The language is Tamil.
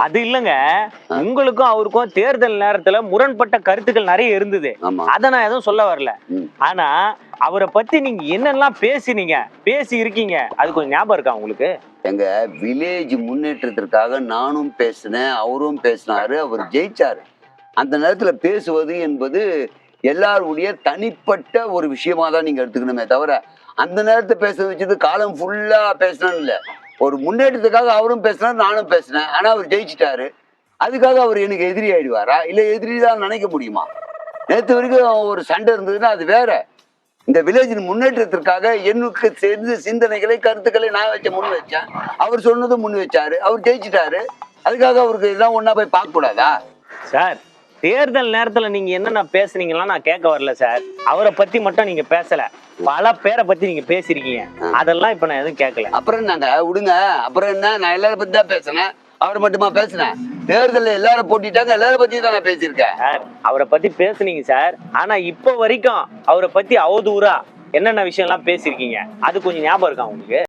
அது இல்லங்க, உங்களுக்கும் அவருக்கும் தேர்தல் நேரத்துல முரண்பட்ட கருத்துக்கள் நிறைய இருந்தது. அத நான் எதுவும் சொல்ல வரல. ஆனா அவரை பத்தி நீங்க என்னெல்லாம் பேசி இருக்கீங்க, அது கொஞ்சம் ஞாபகம் இருக்கா உங்களுக்கு? எங்க வில்லேஜ் முன்னேற்றத்திற்காக நானும் பேசினேன், அவரும் பேசினாரு, அவர் ஜெயிச்சாரு. அந்த நேரத்துல பேசுவது என்பது எல்லாருடைய தனிப்பட்ட ஒரு விஷயமா தான் நீங்க எடுத்துக்கணுமே தவிர, அந்த நேரத்தை பேச வச்சது காலம் ஃபுல்லா பேசணும்னு இல்லை. ஒரு முன்னேற்றத்துக்காக அவரும் பேசினார், நானும் பேசினேன். ஆனா அவர் ஜெயிச்சிட்டாரு. அதுக்காக அவர் எனக்கு எதிரி ஆயிடுவாரா? இல்ல எதிரி தான் நினைக்க முடியுமா? நேற்று வரைக்கும் ஒரு சண்டை இருந்ததுன்னா அது வேற. இந்த வில்லேஜின் முன்னேற்றத்திற்காக எனக்கு சேர்ந்து சிந்தனைகளை கருத்துக்களை நான் முன் வச்சேன். அவர் சொன்னதும் முன் வச்சாரு. அவர் ஜெயிச்சிட்டாரு. அதுக்காக அவருக்கு இதெல்லாம் ஒன்னா போய் பார்க்க கூடாதா? சார், தேர்தல் நேரத்துல நீங்க என்னென்ன பேசுனீங்களா நான் கேட்க வரல சார். அவரை பத்தி மட்டும் நீங்க பேசல, பல பேரை பத்தி நீங்க பேசிருக்கீங்க. அதெல்லாம் இப்ப நான் எதுவும் கேட்கல. அப்புறம் என்னங்க விடுங்க. அப்புறம் என்ன, நான் எல்லாரும் பத்தி தான் பேசினேன். அவரை மட்டுமா பேசினேன்? தேர்தலில் எல்லாரும் போட்டிட்டாங்க, எல்லாரும் பத்தி தான் நான் பேசியிருக்கேன். சார், அவரை பத்தி பேசுனீங்க சார். ஆனா இப்ப வரைக்கும் அவரை பத்தி அவதூறா என்னென்ன விஷயம் எல்லாம் பேசிருக்கீங்க, அது கொஞ்சம் ஞாபகம் இருக்கா உங்களுக்கு?